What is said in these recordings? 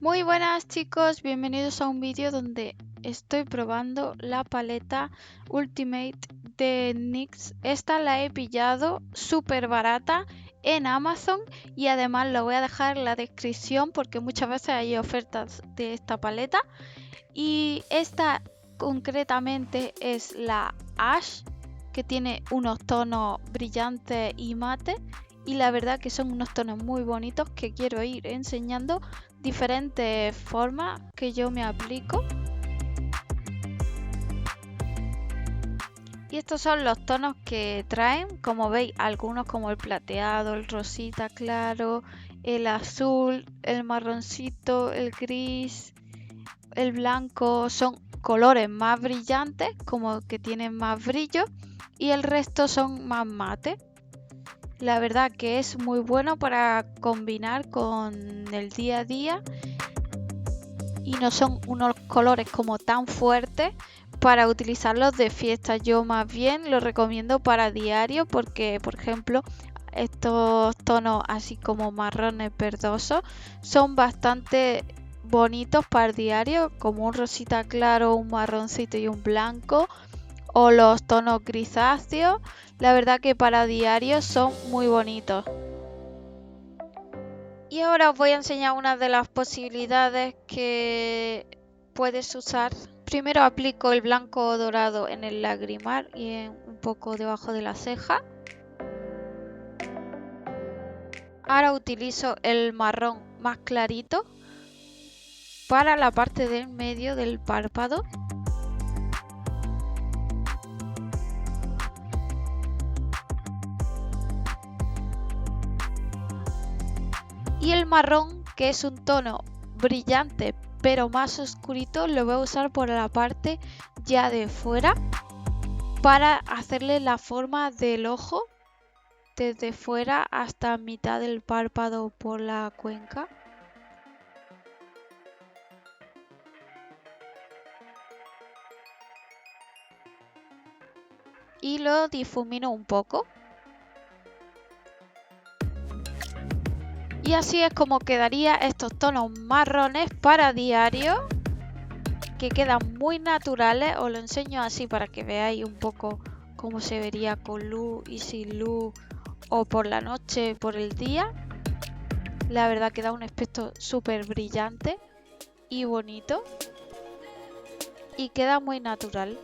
Muy buenas chicos, bienvenidos a un vídeo donde estoy probando la paleta Ultimate de NYX. Esta la he pillado súper barata en Amazon y además lo voy a dejar en la descripción porque muchas veces hay ofertas de esta paleta. Y esta concretamente es la Ash, que tiene unos tonos brillantes y mate. Y la verdad que son unos tonos muy bonitos que quiero ir enseñando diferentes formas que yo me aplico. Y estos son los tonos que traen, como veis, algunos como el plateado, el rosita claro, el azul, el marroncito, el gris, el blanco, son colores más brillantes, como que tienen más brillo, y el resto son más mate. La verdad que es muy bueno para combinar con el día a día y no son unos colores como tan fuertes para utilizarlos de fiesta. Yo más bien lo recomiendo para diario porque, por ejemplo, estos tonos así como marrones verdosos son bastante bonitos para el diario, como un rosita claro, un marroncito y un blanco, o los tonos grisáceos. La verdad que para diario son muy bonitos. Y ahora os voy a enseñar una de las posibilidades que puedes usar. Primero aplico el blanco dorado en el lagrimal y un poco debajo de la ceja. Ahora utilizo el marrón más clarito para la parte del medio del párpado. Y el marrón, que es un tono brillante pero más oscurito, lo voy a usar por la parte ya de fuera para hacerle la forma del ojo desde fuera hasta mitad del párpado por la cuenca. Y lo difumino un poco. Y así es como quedaría estos tonos marrones para diario, que quedan muy naturales. Os lo enseño así para que veáis un poco cómo se vería con luz y sin luz, o por la noche, por el día. La verdad que da un aspecto súper brillante y bonito y queda muy natural.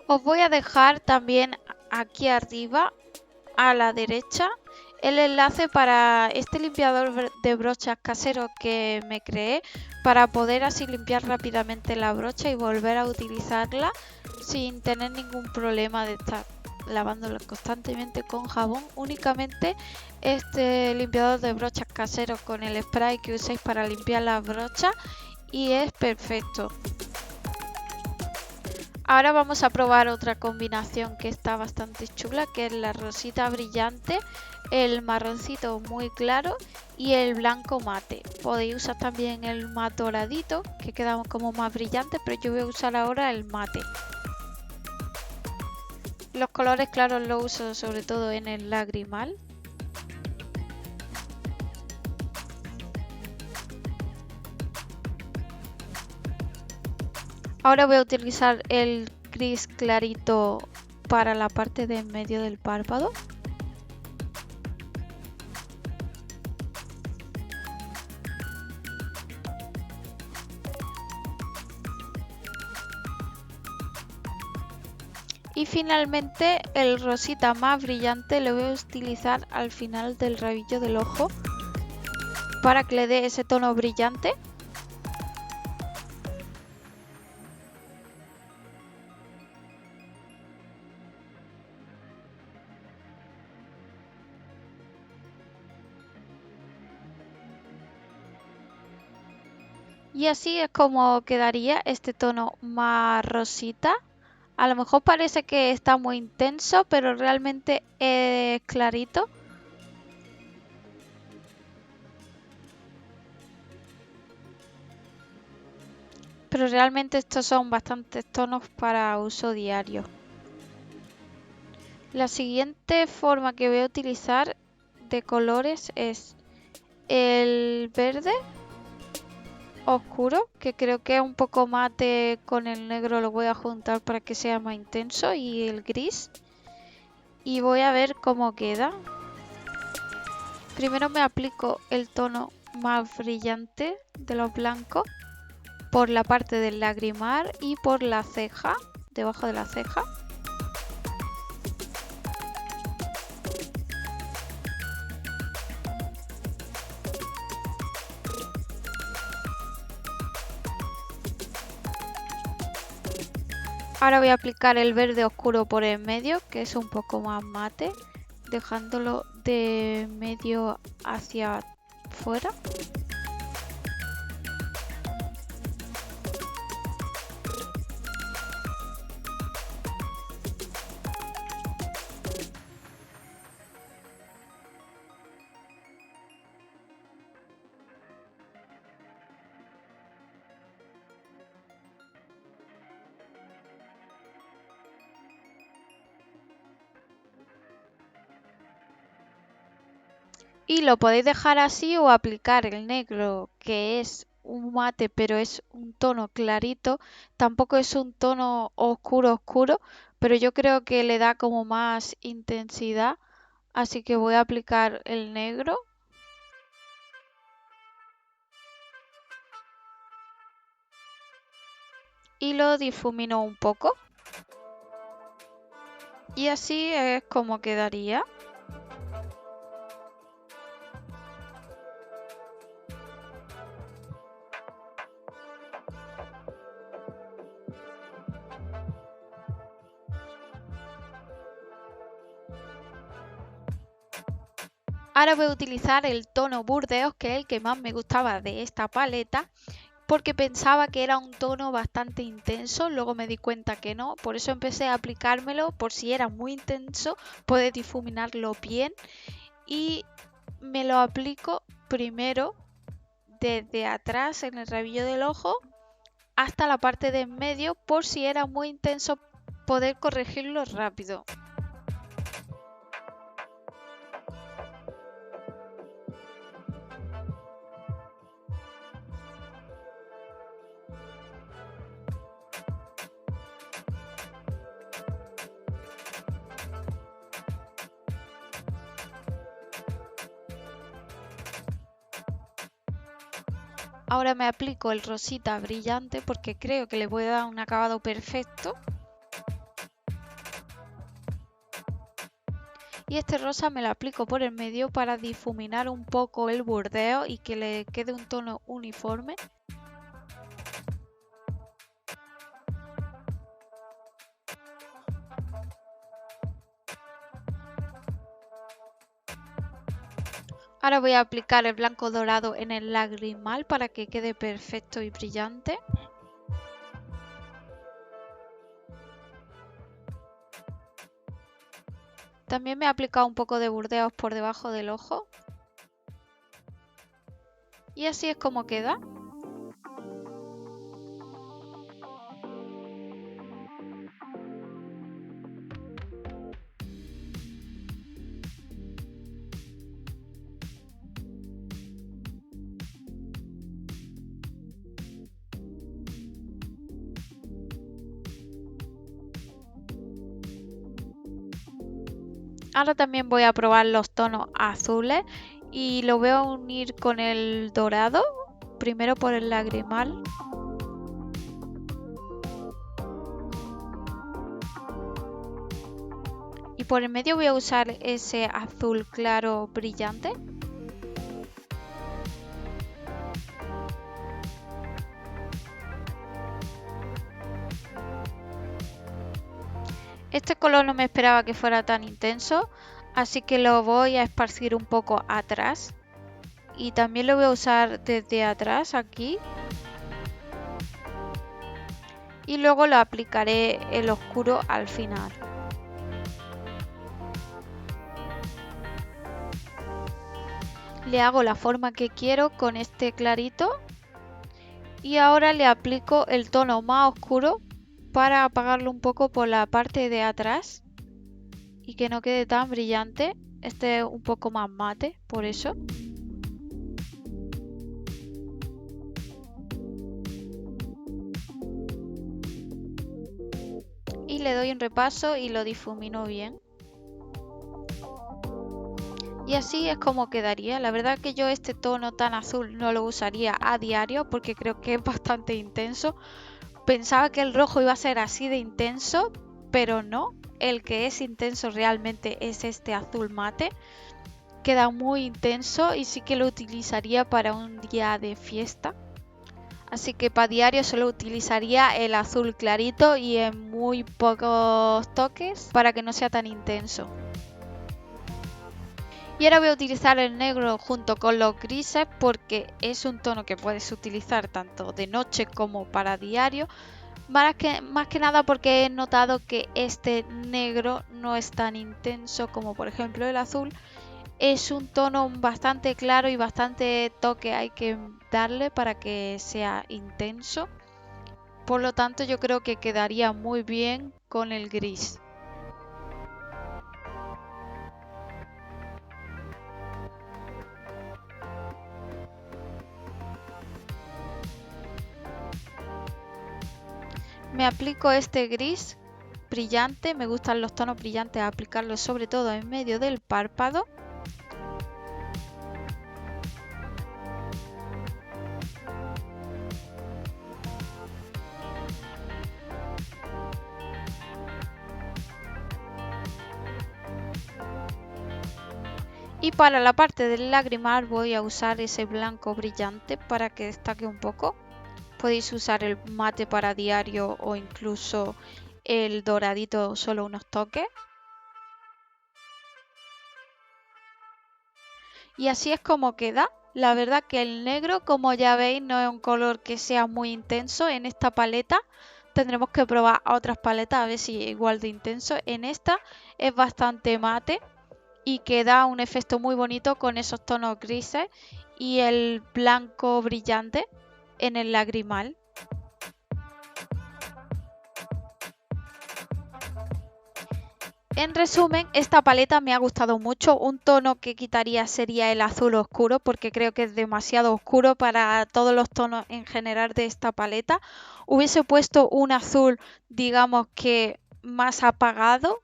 Os voy a dejar también aquí arriba a la derecha el enlace para este limpiador de brochas casero que me creé para poder así limpiar rápidamente la brocha y volver a utilizarla sin tener ningún problema de estar lavándola constantemente con jabón. Únicamente este limpiador de brochas casero con el spray que uséis para limpiar las brochas y es perfecto. Ahora vamos a probar otra combinación que está bastante chula, que es la rosita brillante, el marroncito muy claro y el blanco mate. Podéis usar también el mate doradito, que queda como más brillante, pero yo voy a usar ahora el mate. Los colores claros los uso sobre todo en el lagrimal. Ahora voy a utilizar el gris clarito para la parte de en medio del párpado. Y finalmente el rosita más brillante lo voy a utilizar al final del rabillo del ojo para que le dé ese tono brillante. Y así es como quedaría este tono más rosita. A lo mejor parece que está muy intenso, pero realmente es clarito. Pero realmente estos son bastantes tonos para uso diario. La siguiente forma que voy a utilizar de colores es el verde oscuro, que creo que es un poco mate, con el negro lo voy a juntar para que sea más intenso, y el gris. Y voy a ver cómo queda. Primero me aplico el tono más brillante de los blancos por la parte del lagrimal y por la ceja, debajo de la ceja. Ahora voy a aplicar el verde oscuro por el medio, que es un poco más mate, dejándolo de medio hacia fuera. Y lo podéis dejar así o aplicar el negro, que es un mate pero es un tono clarito. Tampoco es un tono oscuro oscuro, pero yo creo que le da como más intensidad. Así que voy a aplicar el negro. Y lo difumino un poco. Y así es como quedaría. Ahora voy a utilizar el tono Burdeos, que es el que más me gustaba de esta paleta, porque pensaba que era un tono bastante intenso, luego me di cuenta que no, por eso empecé a aplicármelo, por si era muy intenso, poder difuminarlo bien, y me lo aplico primero desde atrás en el rabillo del ojo hasta la parte de en medio, por si era muy intenso poder corregirlo rápido. Ahora me aplico el rosita brillante porque creo que le voy a dar un acabado perfecto. Y este rosa me lo aplico por el medio para difuminar un poco el bordeo y que le quede un tono uniforme. Ahora voy a aplicar el blanco dorado en el lagrimal para que quede perfecto y brillante. También me he aplicado un poco de burdeos por debajo del ojo. Y así es como queda. Ahora también voy a probar los tonos azules y lo voy a unir con el dorado, primero por el lagrimal. Y por el medio voy a usar ese azul claro brillante. Este color no me esperaba que fuera tan intenso, así que lo voy a esparcir un poco atrás. Y también lo voy a usar desde atrás aquí. Y luego lo aplicaré el oscuro al final. Le hago la forma que quiero con este clarito. Y ahora le aplico el tono más oscuro para apagarlo un poco por la parte de atrás y que no quede tan brillante. Este es un poco más mate, por eso. Y le doy un repaso y lo difumino bien. Y así es como quedaría. La verdad que yo este tono tan azul no lo usaría a diario porque creo que es bastante intenso. Pensaba que el rojo iba a ser así de intenso, pero no. El que es intenso realmente es este azul mate. Queda muy intenso y sí que lo utilizaría para un día de fiesta. Así que para diario solo utilizaría el azul clarito y en muy pocos toques para que no sea tan intenso. Y ahora voy a utilizar el negro junto con los grises porque es un tono que puedes utilizar tanto de noche como para diario. Más que nada porque he notado que este negro no es tan intenso como por ejemplo el azul. Es un tono bastante claro y bastante toque hay que darle para que sea intenso. Por lo tanto yo creo que quedaría muy bien con el gris. Me aplico este gris brillante, me gustan los tonos brillantes, aplicarlos sobre todo en medio del párpado. Y para la parte del lagrimal voy a usar ese blanco brillante para que destaque un poco. Podéis usar el mate para diario o incluso el doradito solo unos toques. Y así es como queda. La verdad que el negro, como ya veis, no es un color que sea muy intenso en esta paleta. Tendremos que probar otras paletas a ver si es igual de intenso. En esta es bastante mate y que da un efecto muy bonito con esos tonos grises y el blanco brillante en el lagrimal. En resumen, esta paleta me ha gustado mucho. Un tono que quitaría sería el azul oscuro porque creo que es demasiado oscuro para todos los tonos en general de esta paleta. Hubiese puesto un azul, digamos que más apagado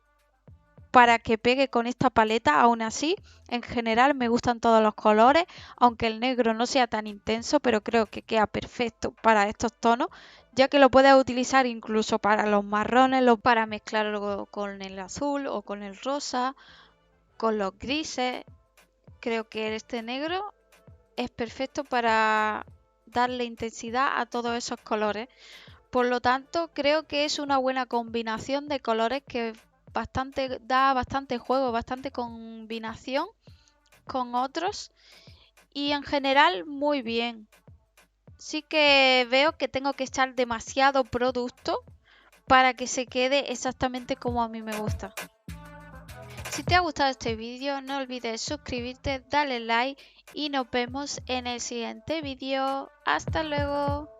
para que pegue con esta paleta. Aún así, en general me gustan todos los colores, aunque el negro no sea tan intenso, pero creo que queda perfecto para estos tonos, ya que lo puedes utilizar incluso para los marrones, para mezclarlo con el azul o con el rosa, con los grises. Creo que este negro es perfecto para darle intensidad a todos esos colores. Por lo tanto, creo que es una buena combinación de colores que da bastante juego, bastante combinación con otros y en general muy bien. Sí que veo que tengo que echar demasiado producto para que se quede exactamente como a mí me gusta. Si te ha gustado este vídeo, no olvides suscribirte, darle like y nos vemos en el siguiente vídeo. ¡Hasta luego!